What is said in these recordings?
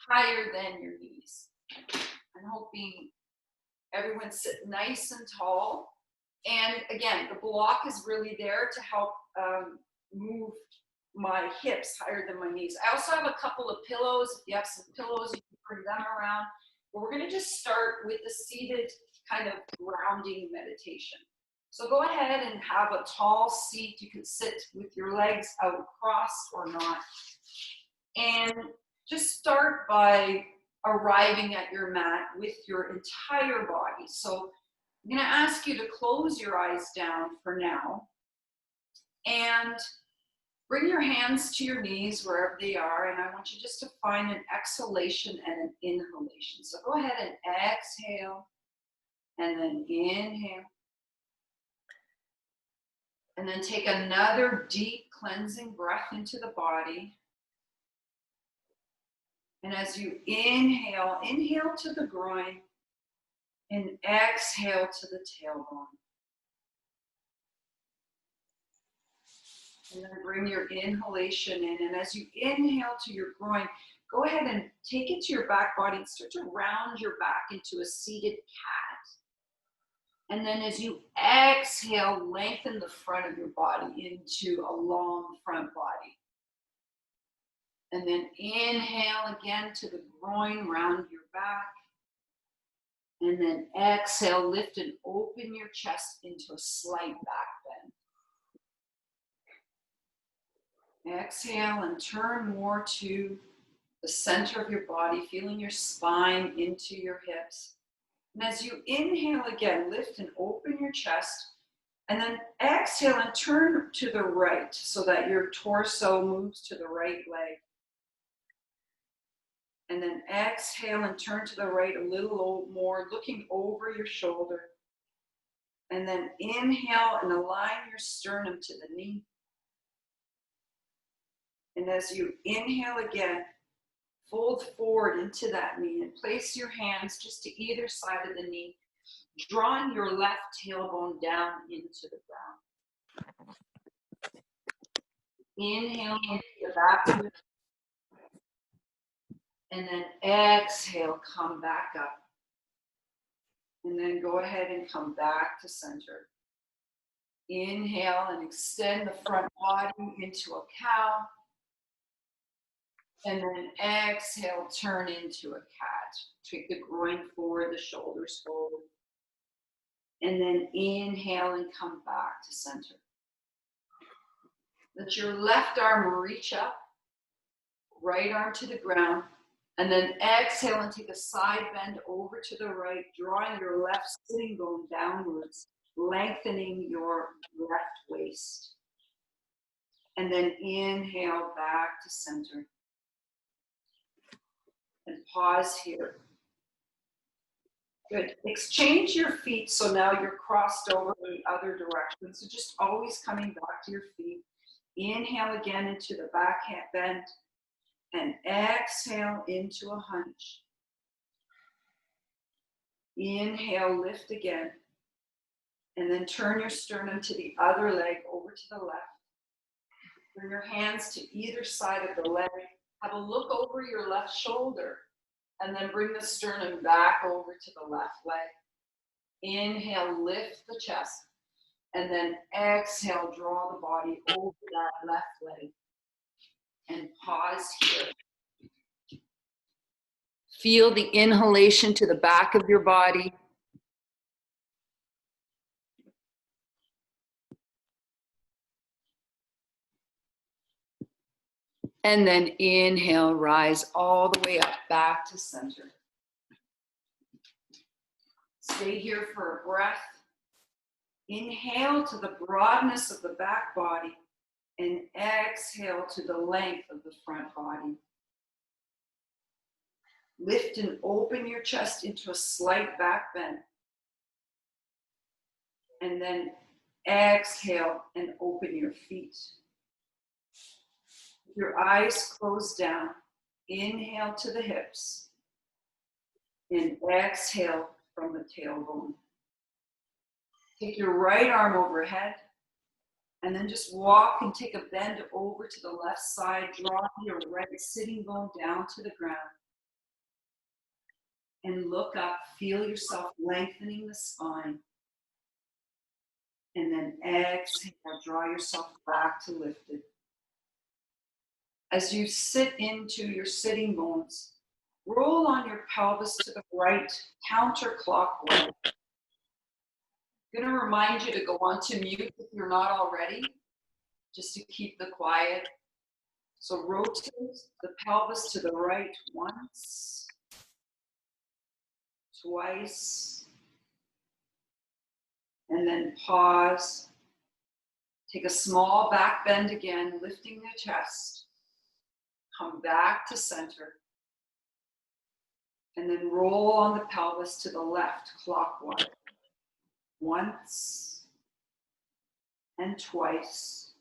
higher than your knees. I'm hoping everyone sit nice and tall. And again, the block is really there to help move my hips higher than my knees. I also have a couple of pillows. If you have some pillows, you can bring them around. But we're going to just start with the seated kind of grounding meditation. So go ahead and have a tall seat. You can sit with your legs out crossed or not. And just start by arriving at your mat with your entire body. So I'm going to ask you to close your eyes down for now and bring your hands to your knees wherever they are. And I want you just to find an exhalation and an inhalation. So go ahead and exhale and then inhale. And then take another deep cleansing breath into the body. And as you inhale, inhale to the groin and exhale to the tailbone. And then bring your inhalation in. And as you inhale to your groin, go ahead and take it to your back body and start to round your back into a seated cat. And then as you exhale, lengthen the front of your body into a long front body. And then inhale again to the groin, round your back. And then exhale, lift and open your chest into a slight back bend. Exhale and turn more to the center of your body, feeling your spine into your hips. And as you inhale again, lift and open your chest. And then exhale and turn to the right so that your torso moves to the right leg. And then exhale and turn to the right a little more, looking over your shoulder. And then inhale and align your sternum to the knee. And as you inhale again, fold forward into that knee and place your hands just to either side of the knee, drawing your left tailbone down into the ground. Inhale into the back of the and then exhale, come back up. And then go ahead and come back to center. Inhale and extend the front body into a cow. And then exhale, turn into a cat. Take the groin forward, the shoulders forward. And then inhale and come back to center. Let your left arm reach up, right arm to the ground. And then exhale and take a side bend over to the right, drawing your left sitting bone downwards, lengthening your left waist. And then inhale back to center. And pause here. Good. Exchange your feet so now you're crossed over the other direction. So just always coming back to your feet. Inhale again into the back hand bend. And exhale into a hunch. Inhale, lift again. And then turn your sternum to the other leg over to the left. Bring your hands to either side of the leg. Have a look over your left shoulder. And then bring the sternum back over to the left leg. Inhale, lift the chest. And then exhale, draw the body over that left leg. And pause here. Feel the inhalation to the back of your body. And then inhale, rise all the way up, back to center. Stay here for a breath. Inhale to the broadness of the back body and exhale to the length of the front body. Lift and open your chest into a slight back bend. And then exhale and open your feet. Your eyes closed down. Inhale to the hips. And exhale from the tailbone. Take your right arm overhead. And then just walk and take a bend over to the left side. Draw your right sitting bone down to the ground. And look up, feel yourself lengthening the spine. And then exhale, draw yourself back to lifted. As you sit into your sitting bones, roll on your pelvis to the right, counterclockwise. I'm going to remind you to go on to mute if you're not already, just to keep the quiet. So rotate the pelvis to the right once, twice, and then pause. Take a small back bend again, lifting the chest. Come back to center. And then roll on the pelvis to the left, clockwise. Once and twice.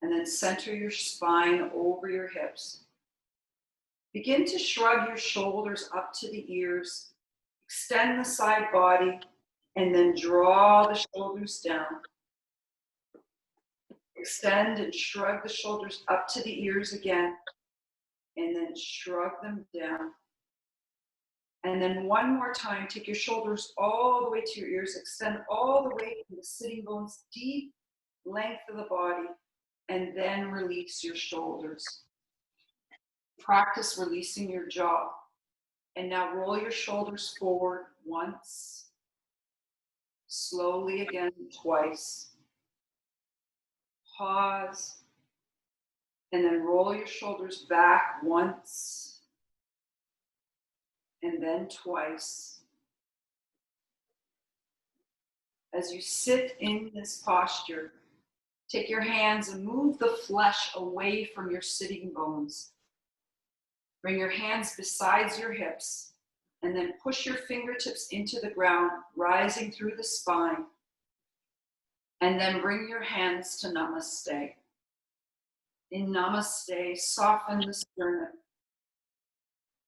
And then center your spine over your hips. Begin to shrug your shoulders up to the ears. Extend the side body, and then draw the shoulders down. Extend and shrug the shoulders up to the ears again, and then shrug them down. And then one more time, take your shoulders all the way to your ears, extend all the way to the sitting bones, deep length of the body, and then release your shoulders. Practice releasing your jaw. And now roll your shoulders forward once, slowly again twice. Pause, and then roll your shoulders back once, and then twice. As you sit in this posture, take your hands and move the flesh away from your sitting bones. Bring your hands beside your hips, and then push your fingertips into the ground, rising through the spine. And then bring your hands to Namaste. In Namaste, soften the sternum.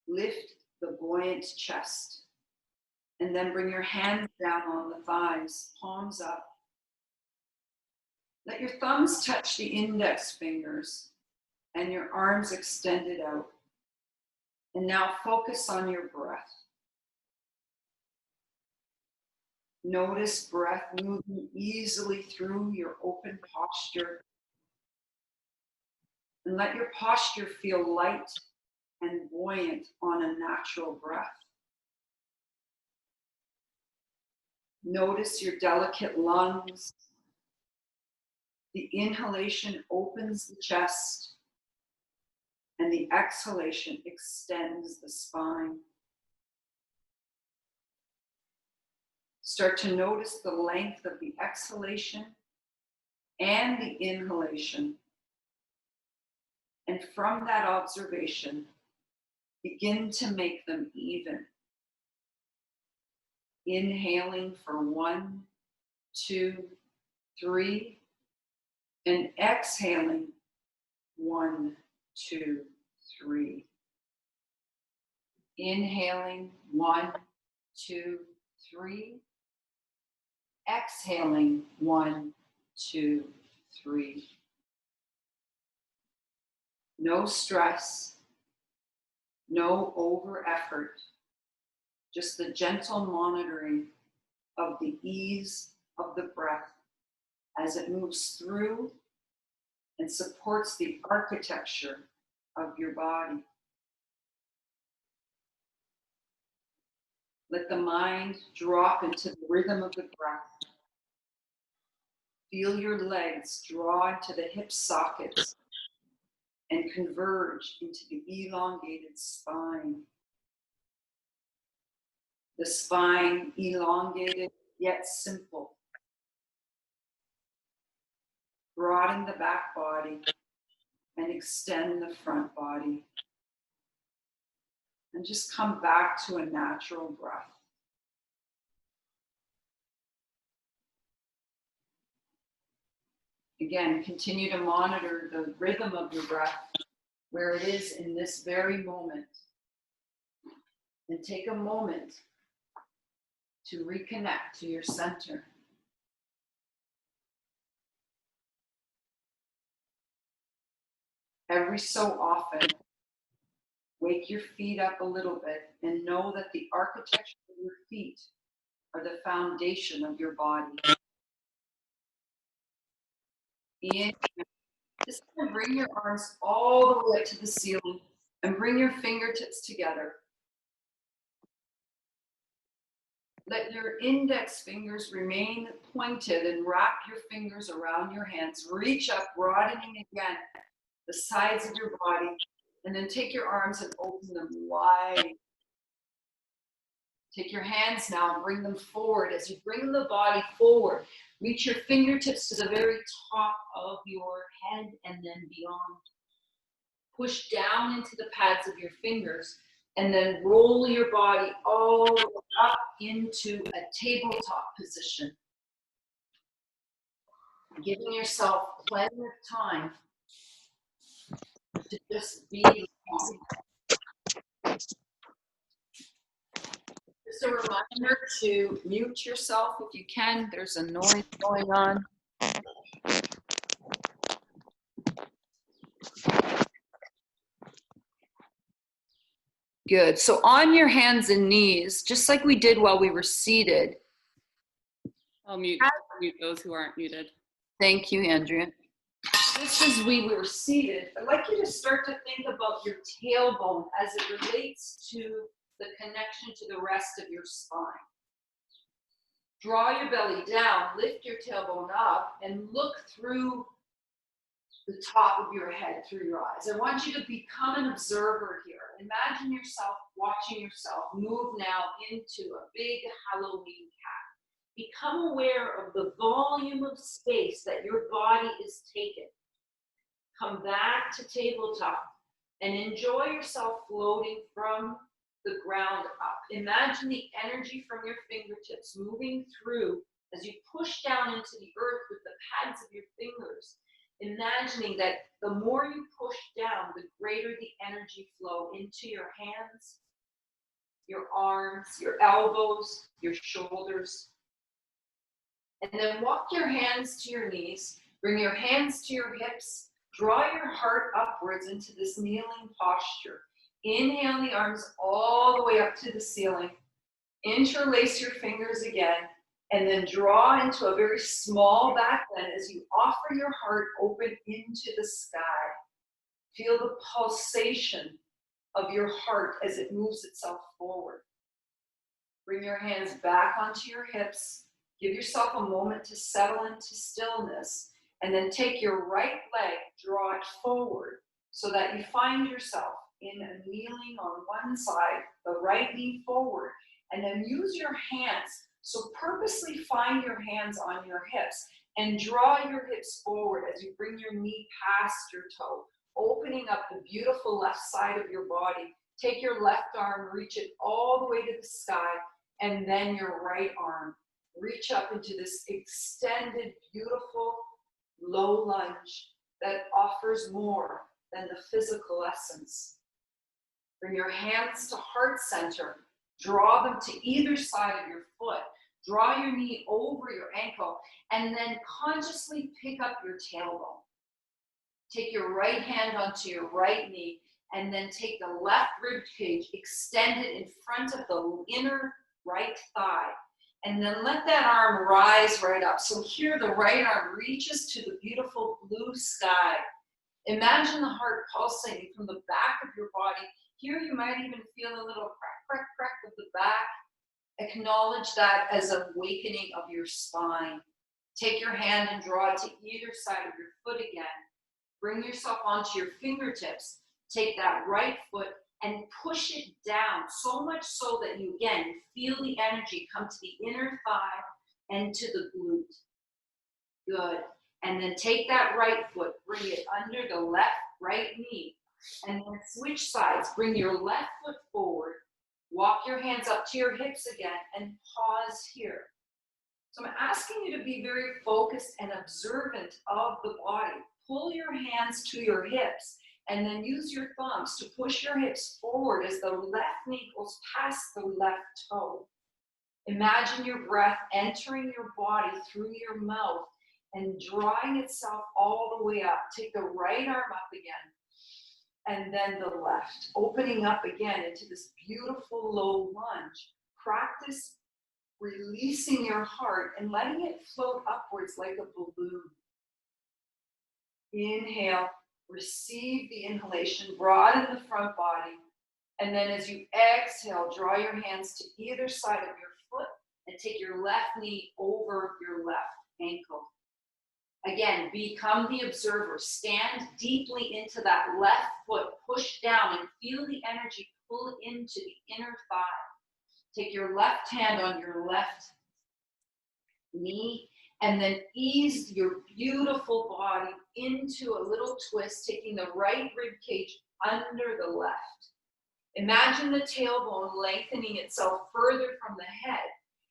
Lift the buoyant chest. And then bring your hands down on the thighs, palms up. Let your thumbs touch the index fingers and your arms extended out. And now focus on your breath. Notice breath moving easily through your open posture. And let your posture feel light and buoyant on a natural breath. Notice your delicate lungs. The inhalation opens the chest, and the exhalation extends the spine. Start to notice the length of the exhalation and the inhalation. And from that observation, begin to make them even. Inhaling for 1, 2, 3, and exhaling 1, 2, 3. Inhaling 1, 2, 3. Exhaling 1, 2, 3. No stress, no over effort, just the gentle monitoring of the ease of the breath as it moves through and supports the architecture of your body. Let the mind drop into the rhythm of the breath. Feel your legs draw into the hip sockets and converge into the elongated spine. The spine elongated yet simple. Broaden the back body and extend the front body. And just come back to a natural breath. Again, continue to monitor the rhythm of your breath, where it is in this very moment. And take a moment to reconnect to your center. Every so often, Wake your feet up a little bit and know that the architecture of your feet are the foundation of your body. Inhale. Just bring your arms all the way up to the ceiling and bring your fingertips together. Let your index fingers remain pointed and wrap your fingers around your hands. Reach up, broadening again the sides of your body, and then take your arms and open them wide. Take your hands now and bring them forward. As you bring the body forward, reach your fingertips to the very top of your head and then beyond. Push down into the pads of your fingers and then roll your body all the way up into a tabletop position. Giving yourself plenty of time to just be calm. Just a reminder to mute yourself if you can. There's a noise going on. Good. So on your hands and knees, just like we did while we were seated. I'll mute those who aren't muted. Thank you, Andrea. Just as we were seated, I'd like you to start to think about your tailbone as it relates to the connection to the rest of your spine. Draw your belly down, lift your tailbone up, and look through the top of your head, through your eyes. I want you to become an observer here. Imagine yourself watching yourself move now into a big Halloween cat. Become aware of the volume of space that your body is taking. Come back to tabletop and enjoy yourself floating from the ground up. Imagine the energy from your fingertips moving through as you push down into the earth with the pads of your fingers. Imagining that the more you push down, the greater the energy flow into your hands, your arms, your elbows, your shoulders. And then walk your hands to your knees, bring your hands to your hips, draw your heart upwards into this kneeling posture. Inhale the arms all the way up to the ceiling. Interlace your fingers again, and then draw into a very small back bend as you offer your heart open into the sky. Feel the pulsation of your heart as it moves itself forward. Bring your hands back onto your hips. Give yourself a moment to settle into stillness, and then take your right leg, draw it forward so that you find yourself in a kneeling on one side, the right knee forward, and then use your hands. So purposely find your hands on your hips and draw your hips forward as you bring your knee past your toe, opening up the beautiful left side of your body. Take your left arm, reach it all the way to the sky, and then your right arm. Reach up into this extended, beautiful, low lunge that offers more than the physical essence. Bring your hands to heart center. Draw them to either side of your foot. Draw your knee over your ankle, and then consciously pick up your tailbone. Take your right hand onto your right knee, and then take the left rib cage, extend it in front of the inner right thigh. And then let that arm rise right up. So here the right arm reaches to the beautiful blue sky. Imagine the heart pulsating from the back of your body. Here you might even feel a little crack, crack, crack of the back. Acknowledge that as an awakening of your spine. Take your hand and draw it to either side of your foot again. Bring yourself onto your fingertips. Take that right foot and push it down, so much so that you, again, feel the energy come to the inner thigh and to the glute. Good. And then take that right foot, bring it under the right knee, and then switch sides. Bring your left foot forward, walk your hands up to your hips again, and pause here. So I'm asking you to be very focused and observant of the body. Pull your hands to your hips, and then use your thumbs to push your hips forward as the left knee goes past the left toe. Imagine your breath entering your body through your mouth and drawing itself all the way up. Take the right arm up again. and then the left. Opening up again into this beautiful low lunge. Practice releasing your heart and letting it float upwards like a balloon. Inhale, receive the inhalation, broaden the front body. And then as you exhale, draw your hands to either side of your foot and take your left knee over your left ankle. Again, become the observer. Stand deeply into that left foot, push down and feel the energy pull into the inner thigh. Take your left hand on your left knee and then ease your beautiful body into a little twist, taking the right rib cage under the left. Imagine the tailbone lengthening itself further from the head,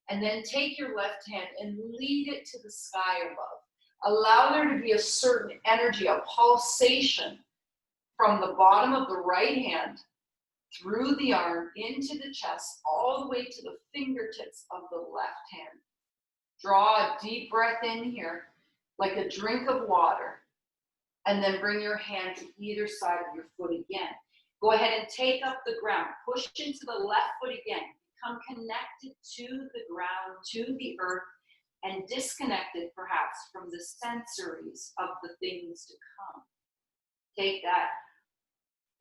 and then take your left hand and lead it to the sky above. Allow there to be a certain energy, a pulsation from the bottom of the right hand through the arm into the chest, all the way to the fingertips of the left hand. Draw a deep breath in here, like a drink of water, and then bring your hand to either side of your foot again. Go ahead and take up the ground. Push into the left foot again. Become connected to the ground, to the earth, and disconnected perhaps from the sensories of the things to come. Take that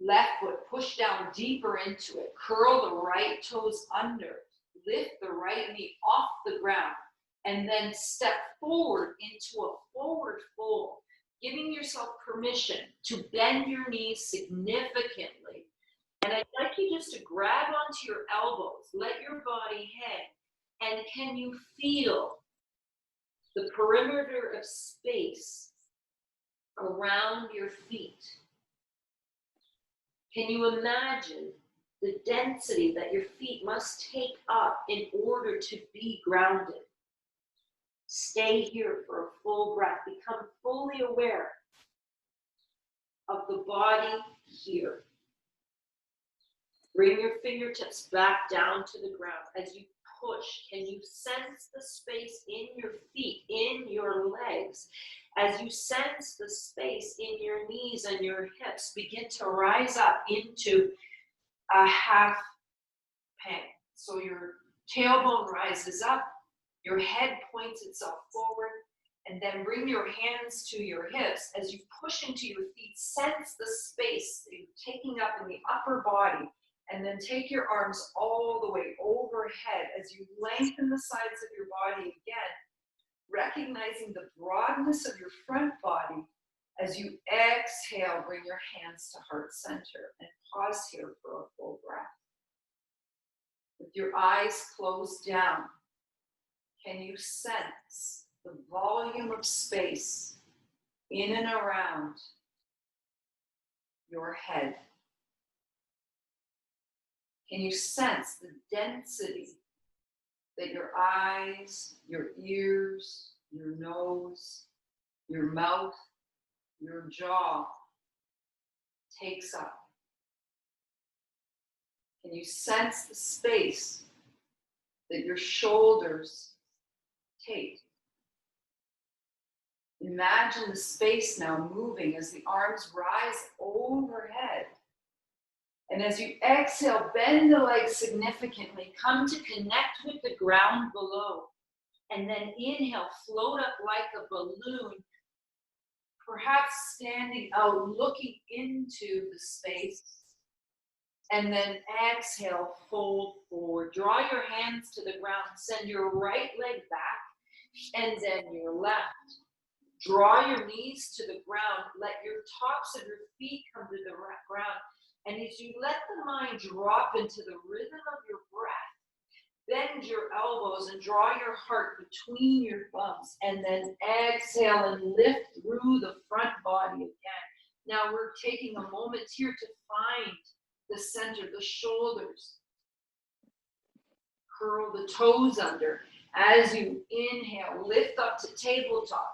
left foot, push down deeper into it. Curl the right toes under. Lift the right knee off the ground. And then step forward into a forward fold, giving yourself permission to bend your knees significantly. And I'd like you just to grab onto your elbows, let your body hang. And can you feel the perimeter of space around your feet? Can you imagine the density that your feet must take up in order to be grounded? Stay here for a full breath. Become fully aware of the body here. Bring your fingertips back down to the ground. As you push, can you sense the space in your feet, in your legs? As you sense the space in your knees and your hips, begin to rise up into a half pang. So your tailbone rises up, your head points itself forward, and then bring your hands to your hips. As you push into your feet, sense the space that you're taking up in the upper body, and then take your arms all the way overhead as you lengthen the sides of your body again, recognizing the broadness of your front body. As you exhale, bring your hands to heart center and pause here for a full breath. With your eyes closed down, can you sense the volume of space in and around your head? Can you sense the density that your eyes, your ears, your nose, your mouth, your jaw takes up? Can you sense the space that your shoulders take? Imagine the space now moving as the arms rise overhead. And as you exhale, bend the legs significantly. Come to connect with the ground below. And then inhale, float up like a balloon, perhaps standing out, looking into the space. And then exhale, fold forward. Draw your hands to the ground. Send your right leg back and then your left. Draw your knees to the ground. Let your tops of your feet come to the ground. And as you let the mind drop into the rhythm of your breath, bend your elbows and draw your heart between your thumbs. And then exhale and lift through the front body again. Now we're taking a moment here to find the center, the shoulders. Curl the toes under. As you inhale, lift up to tabletop.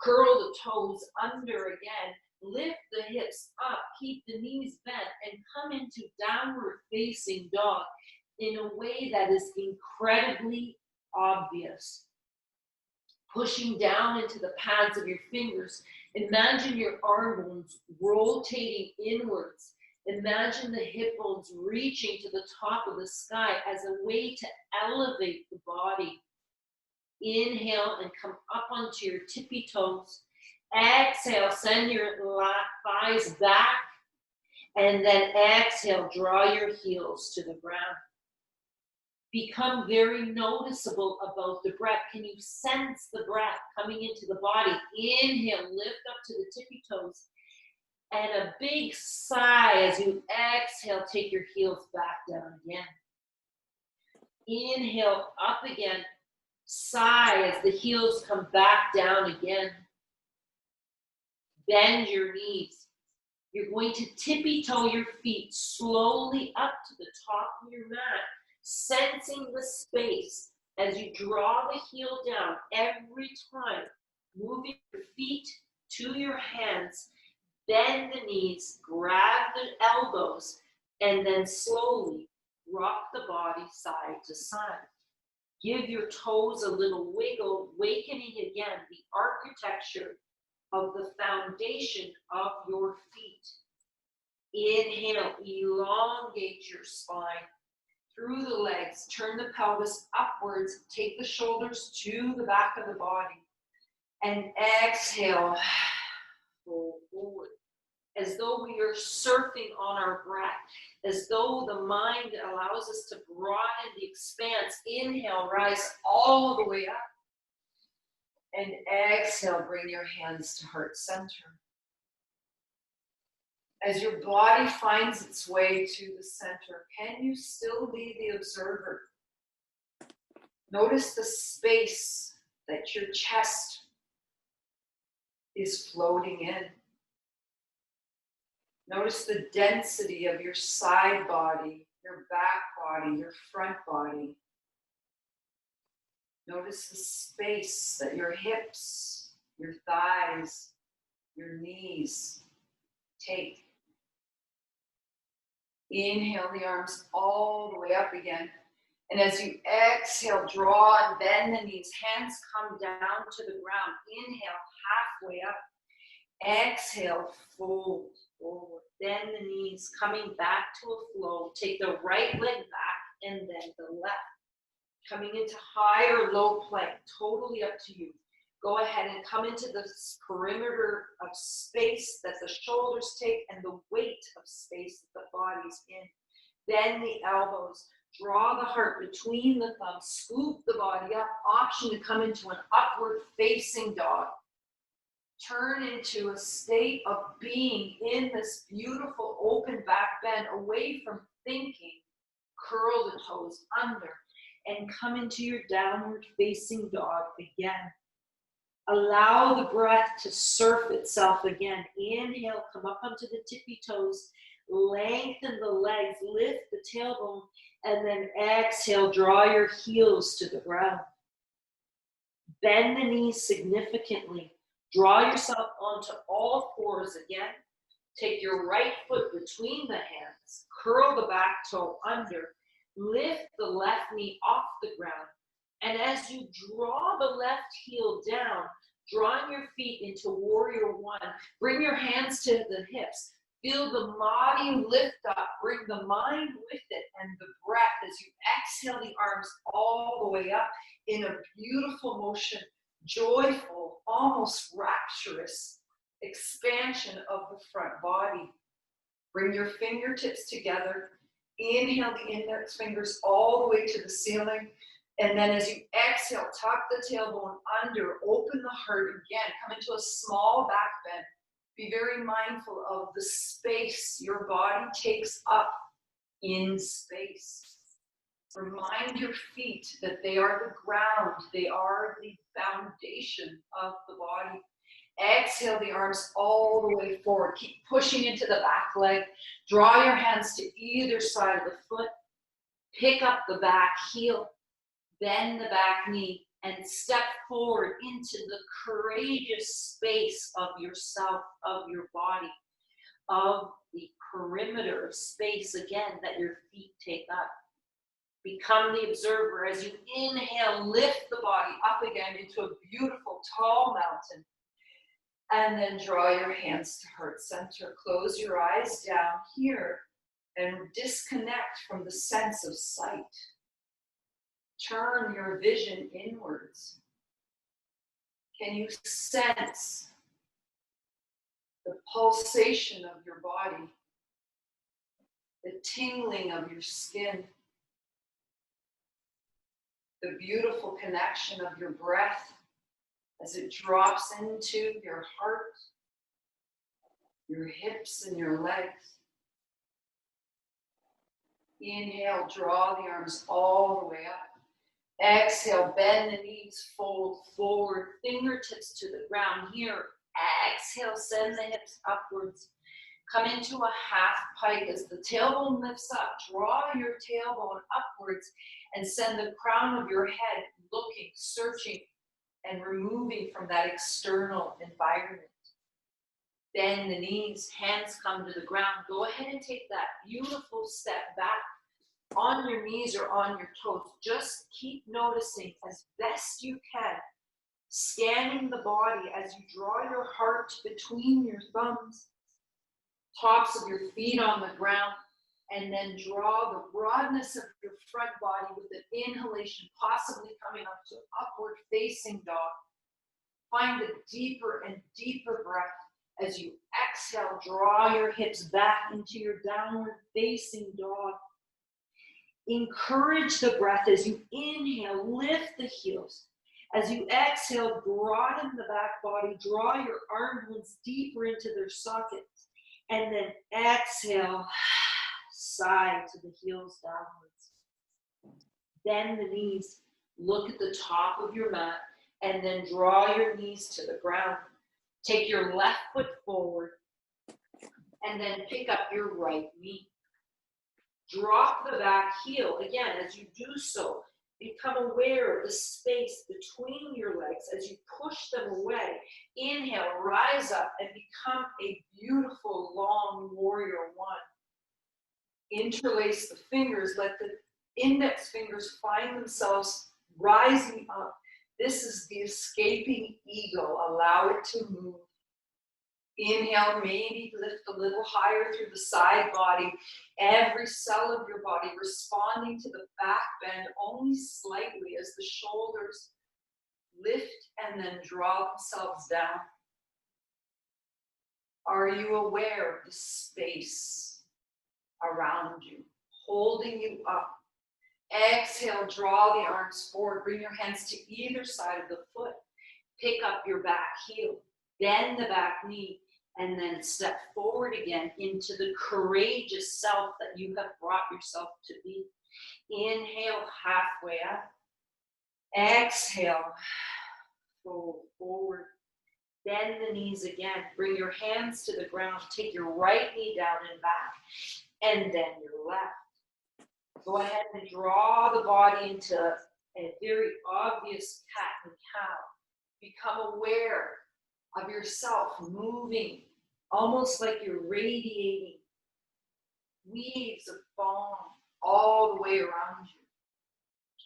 Curl the toes under again. Lift the hips up. Keep the knees bent and come into downward facing dog in a way that is incredibly obvious. Pushing down into the pads of your fingers. Imagine your arm bones rotating inwards Imagine the hip bones reaching to the top of the sky as a way to elevate the body. Inhale and come up onto your tippy toes. Exhale, send your thighs back. And then exhale, draw your heels to the ground. Become very noticeable about the breath. Can you sense the breath coming into the body? Inhale, lift up to the tippy toes. And a big sigh as you exhale, take your heels back down again. Inhale, up again. Sigh as the heels come back down again. Bend your knees. You're going to tippy toe your feet slowly up to the top of your mat, sensing the space as you draw the heel down every time, moving your feet to your hands. Bend the knees, grab the elbows, and then slowly rock the body side to side. Give your toes a little wiggle, awakening again the architecture of the foundation of your feet. Inhale, elongate your spine through the legs. Turn the pelvis upwards. Take the shoulders to the back of the body. And exhale, fold forward. As though we are surfing on our breath. As though the mind allows us to broaden the expanse. Inhale, rise all the way up. And exhale, bring your hands to heart center. As your body finds its way to the center, can you still be the observer? Notice the space that your chest is floating in. Notice the density of your side body, your back body, your front body. Notice the space that your hips, your thighs, your knees take. Inhale the arms all the way up again. And as you exhale, draw and bend the knees. Hands come down to the ground. Inhale, halfway up. Exhale, fold forward. Bend the knees, coming back to a flow. Take the right leg back and then the left. Coming into high or low plank, totally up to you. Go ahead and come into this perimeter of space that the shoulders take and the weight of space that the body's in. Bend the elbows, draw the heart between the thumbs, scoop the body up. Option to come into an upward facing dog. Turn into a state of being in this beautiful open back bend, away from thinking. Curl the toes under and come into your downward facing dog again. Allow the breath to surf itself again. Inhale, come up onto the tippy toes. Lengthen the legs, lift the tailbone, and then exhale, draw your heels to the ground. Bend the knees significantly. Draw yourself onto all fours again. Take your right foot between the hands. Curl the back toe under. Lift the left knee off the ground. And as you draw the left heel down, drawing your feet into warrior one, bring your hands to the hips. Feel the body lift up. Bring the mind with it and the breath as you exhale the arms all the way up in a beautiful motion, joyful, almost rapturous expansion of the front body. Bring your fingertips together. Inhale the index fingers all the way to the ceiling. And then as you exhale, tuck the tailbone under, open the heart again. Come into a small back bend. Be very mindful of the space your body takes up in space. Remind your feet that they are the ground. They are the foundation of the body. Exhale the arms all the way forward. Keep pushing into the back leg. Draw your hands to either side of the foot. Pick up the back heel. Bend the back knee and step forward into the courageous space of yourself, of your body, of the perimeter of space again that your feet take up. Become the observer as you inhale, lift the body up again into a beautiful tall mountain. And then draw your hands to heart center. Close your eyes down here and disconnect from the sense of sight. Turn your vision inwards. Can you sense the pulsation of your body, the tingling of your skin, the beautiful connection of your breath as it drops into your heart, your hips and your legs? Inhale, draw the arms all the way up. Exhale, bend the knees, fold forward, fingertips to the ground here. Exhale, send the hips upwards. Come into a half pike as the tailbone lifts up. Draw your tailbone upwards and send the crown of your head looking, searching, and removing from that external environment. Bend the knees, hands come to the ground. Go ahead and take that beautiful step back on your knees or on your toes. Just keep noticing as best you can, scanning the body as you draw your heart between your thumbs, tops of your feet on the ground, and then draw the broadness of your front body with an inhalation, possibly coming up to upward facing dog. Find a deeper and deeper breath. As you exhale, draw your hips back into your downward facing dog. Encourage the breath as you inhale, lift the heels. As you exhale, broaden the back body, draw your arm bones deeper into their sockets. And then exhale, sigh to the heels downwards. Bend the knees, look at the top of your mat, and then draw your knees to the ground. Take your left foot forward, and then pick up your right knee. Drop the back heel. Again, as you do so, become aware of the space between your legs as you push them away. Inhale, rise up, and become a beautiful long warrior one. Interlace the fingers, let the index fingers find themselves rising up. This is the escaping ego. Allow it to move. Inhale, maybe lift a little higher through the side body. Every cell of your body responding to the back bend only slightly as the shoulders lift and then draw themselves down. Are you aware of the space around you, holding you up? Exhale, draw the arms forward. Bring your hands to either side of the foot. Pick up your back heel. Bend the back knee. And then step forward again into the courageous self that you have brought yourself to be. Inhale, halfway up. Exhale, fold forward. Bend the knees again. Bring your hands to the ground. Take your right knee down and back. And then your left. Go ahead and draw the body into a very obvious cat and cow. Become aware of yourself moving, almost like you're radiating weaves of foam all the way around you.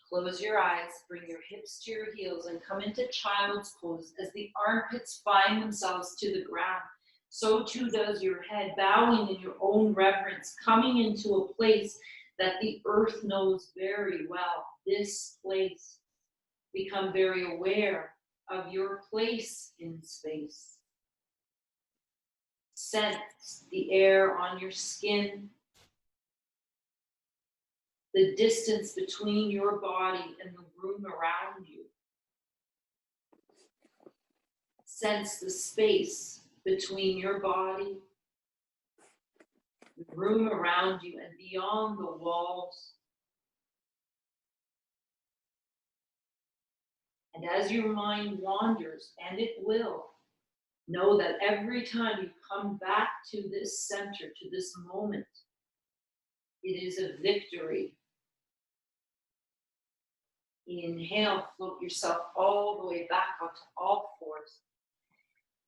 Close your eyes, bring your hips to your heels, and come into child's pose as the armpits find themselves to the ground. So too does your head, bowing in your own reverence, coming into a place that the earth knows very well. This place. Become very aware of your place in space. Sense the air on your skin, the distance between your body and the room around you. Sense the space between your body, the room around you, and beyond the walls. And as your mind wanders, and it will, know that every time you come back to this center, to this moment, it is a victory. Inhale, float yourself all the way back up to all fours.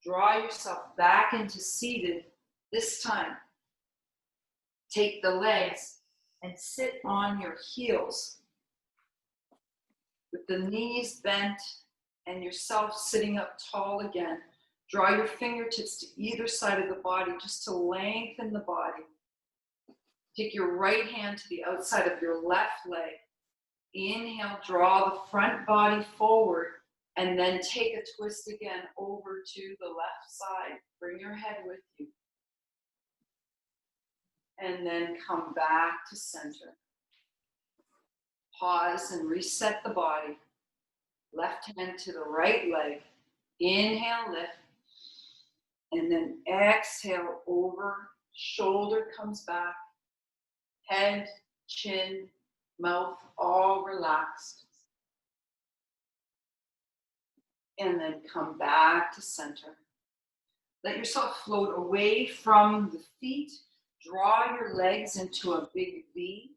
Draw yourself back into seated. This time, take the legs and sit on your heels with the knees bent and yourself sitting up tall again. Draw your fingertips to either side of the body just to lengthen the body. Take your right hand to the outside of your left leg. Inhale, draw the front body forward, and then take a twist again over to the left side. Bring your head with you. And then come back to center. Pause and reset the body. Left hand to the right leg. Inhale, lift. And then exhale over. Shoulder comes back. Head, chin, mouth, all relaxed. And then come back to center. Let yourself float away from the feet. Draw your legs into a big V,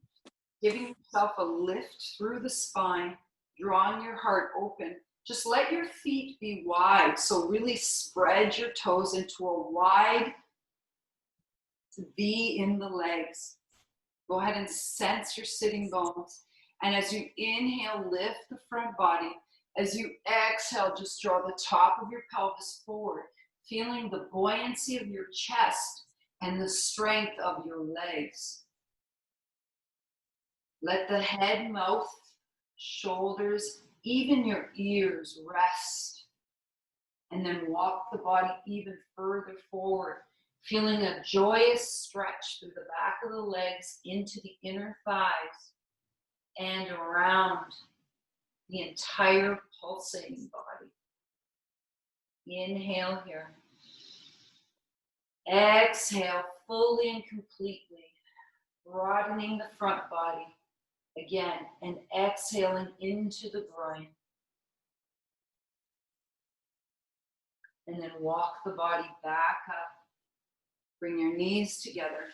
giving yourself a lift through the spine, drawing your heart open. Just let your feet be wide. So really spread your toes into a wide V in the legs. Go ahead and sense your sitting bones. And as you inhale, lift the front body. As you exhale, just draw the top of your pelvis forward, feeling the buoyancy of your chest and the strength of your legs. Let the head, mouth, shoulders, even your ears rest. And then walk the body even further forward, feeling a joyous stretch through the back of the legs into the inner thighs and around the entire pulsating body. Inhale here. Exhale fully and completely, broadening the front body again and exhaling into the groin. And then walk the body back up. Bring your knees together.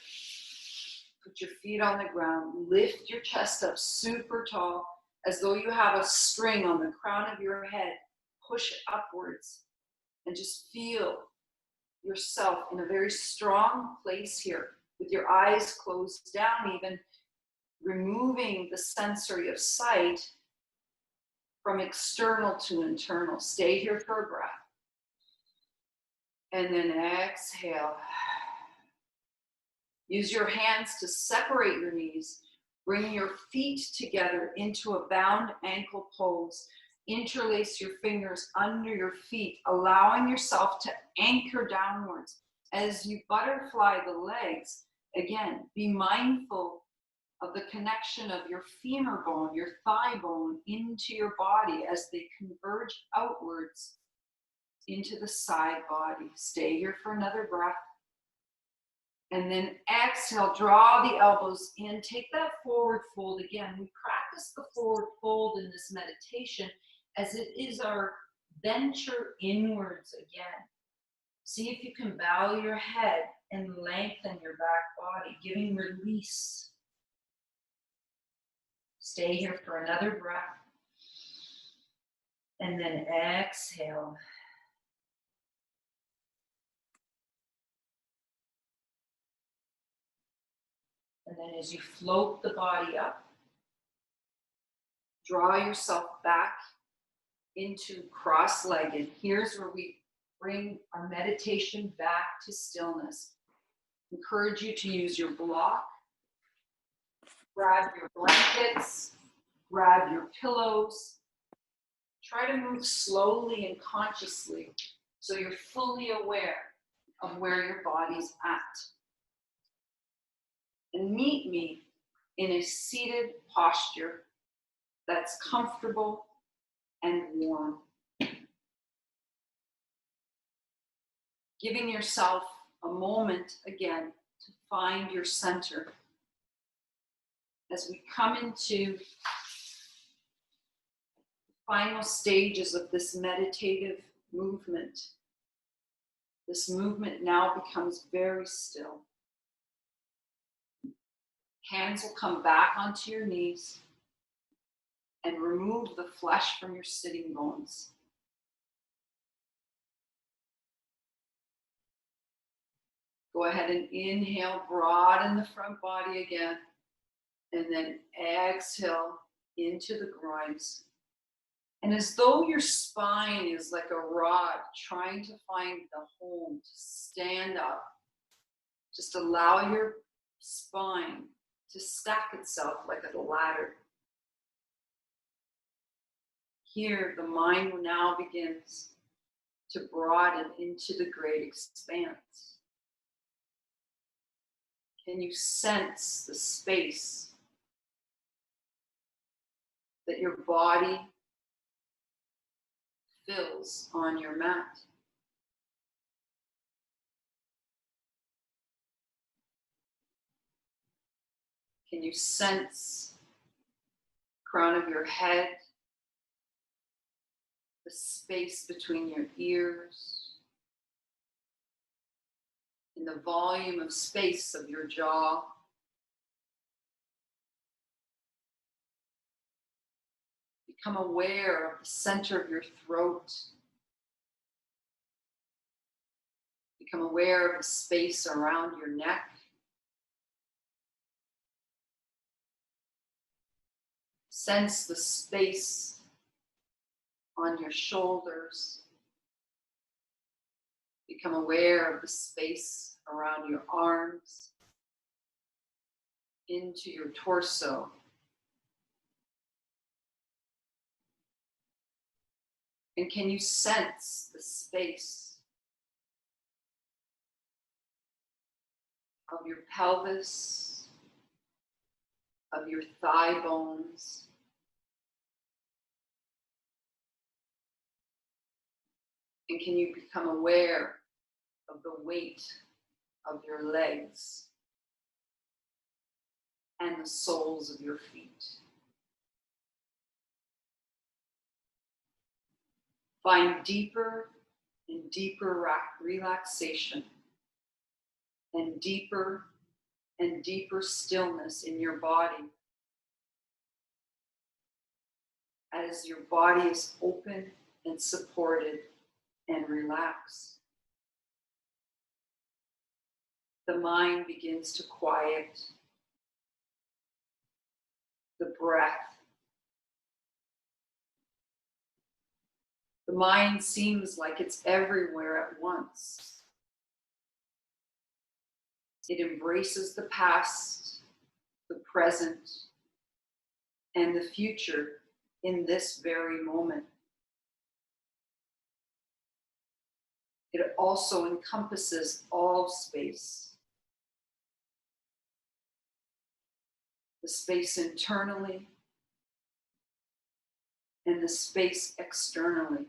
Put your feet on the ground. Lift your chest up super tall as though you have a string on the crown of your head. Push upwards and just feel yourself in a very strong place here with your eyes closed down, even removing the sensory of sight from external to internal. Stay here for a breath. And then exhale. Use your hands to separate your knees. Bring your feet together into a bound ankle pose. Interlace your fingers under your feet, allowing yourself to anchor downwards. As you butterfly the legs, again, be mindful of the connection of your femur bone, your thigh bone into your body as they converge outwards into the side body. Stay here for another breath. And then exhale, draw the elbows in. Take that forward fold again. We practice the forward fold in this meditation as it is our venture inwards again. See if you can bow your head and lengthen your back body, giving release. Stay here for another breath. And then exhale. And then as you float the body up, draw yourself back into cross-legged. Here's where we bring our meditation back to stillness. Encourage you to use your block. Grab your blankets, grab your pillows. Try to move slowly and consciously so you're fully aware of where your body's at. And meet me in a seated posture that's comfortable and warm. Giving yourself a moment again to find your center. As we come into final stages of this meditative movement, this movement now becomes very still. Hands will come back onto your knees and remove the flesh from your sitting bones. Go ahead and inhale, broaden the front body again, and then exhale into the groins. And as though your spine is like a rod trying to find the home to stand up, just allow your spine to stack itself like a ladder. Here, the mind now begins to broaden into the great expanse. Can you sense the space that your body fills on your mat? Can you sense the crown of your head, the space between your ears, and the volume of space of your jaw? Become aware of the center of your throat. Become aware of the space around your neck. Sense the space on your shoulders. Become aware of the space around your arms, into your torso. And can you sense the space of your pelvis, of your thigh bones, and can you become aware of the weight of your legs and the soles of your feet? Find deeper and deeper relaxation and deeper stillness in your body as your body is open and supported and relaxed. The mind begins to quiet. The breath. The mind seems like it's everywhere at once. It embraces the past, the present, and the future in this very moment. It also encompasses all space. The space internally and the space externally.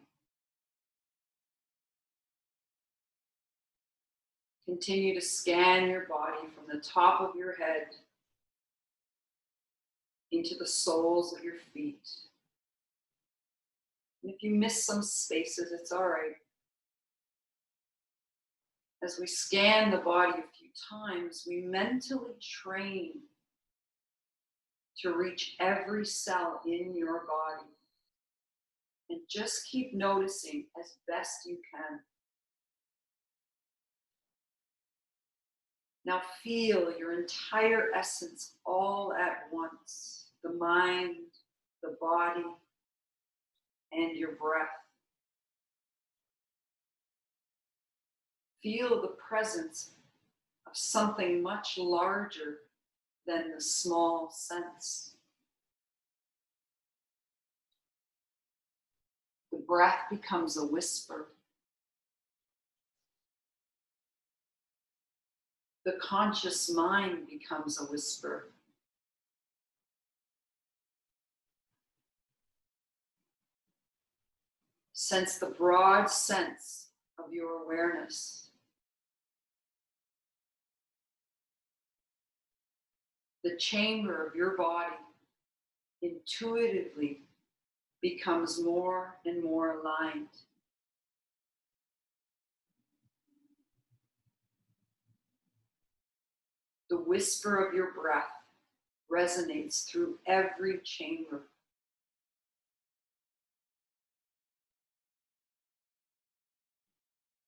Continue to scan your body from the top of your head into the soles of your feet. And if you miss some spaces, it's all right. As we scan the body a few times, we mentally train to reach every cell in your body. And just keep noticing as best you can. Now feel your entire essence all at once. The mind, the body, and your breath. Feel the presence of something much larger than the small sense. The breath becomes a whisper. The conscious mind becomes a whisper. Sense the broad sense of your awareness. The chamber of your body intuitively becomes more and more aligned. The whisper of your breath resonates through every chamber.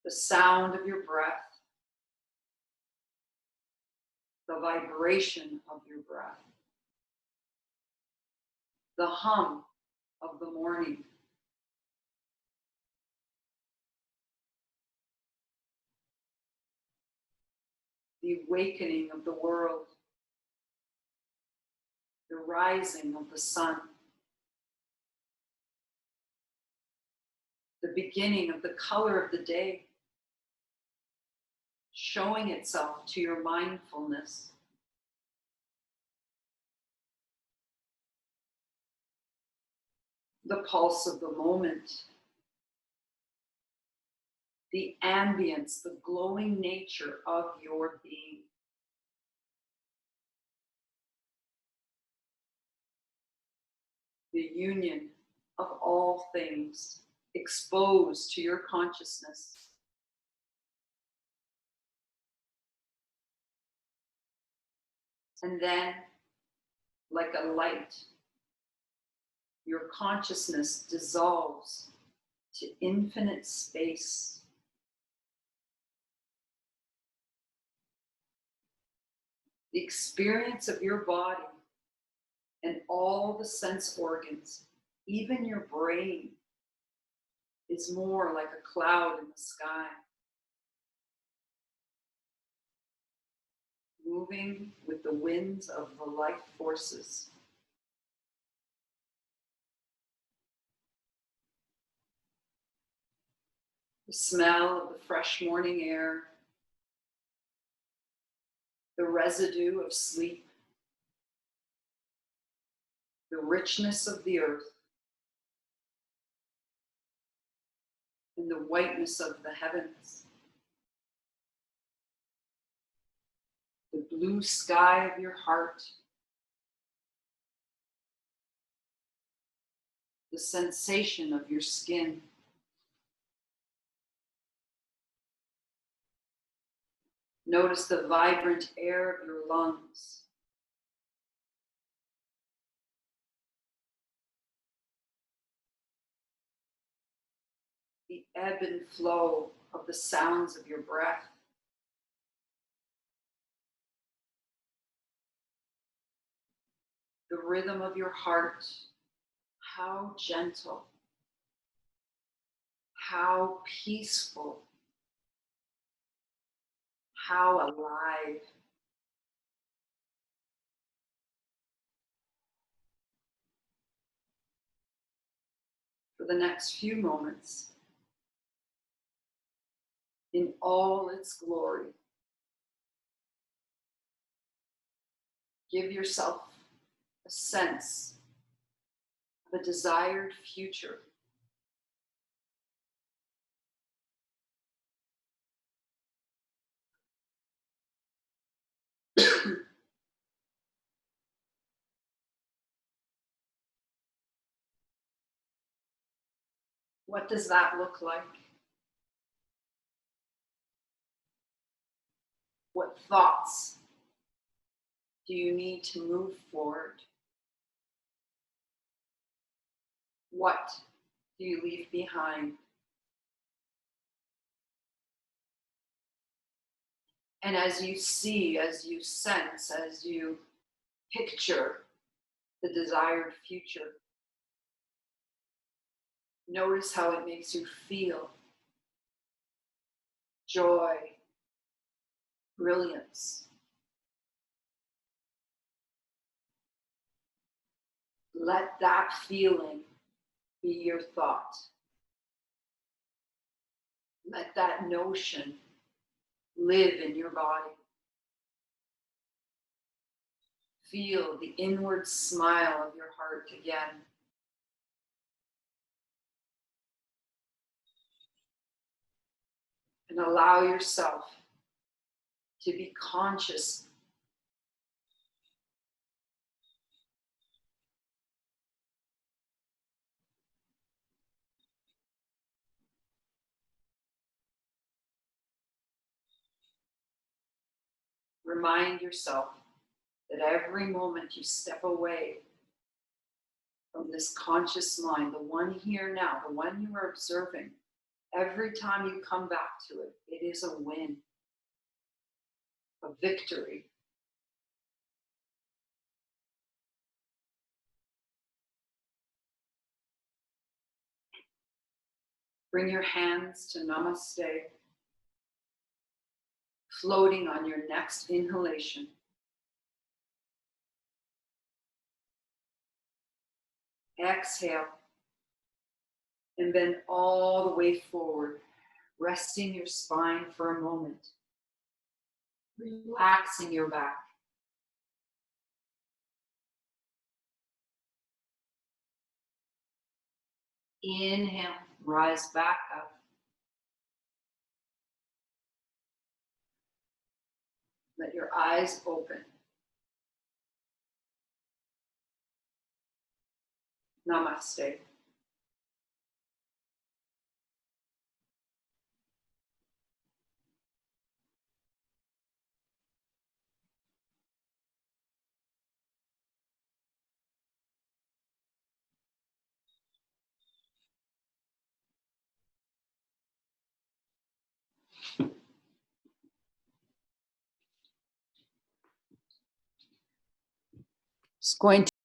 The sound of your breath, the vibration of your breath, the hum of the morning, the awakening of the world, the rising of the sun, the beginning of the color of the day, showing itself to your mindfulness. The pulse of the moment, the ambience, the glowing nature of your being. The union of all things exposed to your consciousness. And then, like a light, your consciousness dissolves to infinite space. The experience of your body and all the sense organs, even your brain, is more like a cloud in the sky, moving with the winds of the life forces. The smell of the fresh morning air, the residue of sleep, the richness of the earth, and the whiteness of the heavens, the blue sky of your heart, the sensation of your skin. Notice the vibrant air of your lungs. The ebb and flow of the sounds of your breath. The rhythm of your heart. How gentle, how peaceful, how alive. For the next few moments, in all its glory, give yourself a sense of a desired future. What does that look like? What thoughts do you need to move forward? What do you leave behind? And as you see, as you sense, as you picture the desired future, notice how it makes you feel. Joy, brilliance. Let that feeling be your thought. Let that notion live in your body. Feel the inward smile of your heart again. And allow yourself to be conscious remind yourself that every moment you step away from this conscious mind, the one here now, the one you are observing, every time you come back to it, it is a win, a victory. Bring your hands to Namaste. floating on your next inhalation. Exhale. And bend all the way forward, resting your spine for a moment. Relaxing your back. Inhale, rise back up. Let your eyes open. Namaste. Just going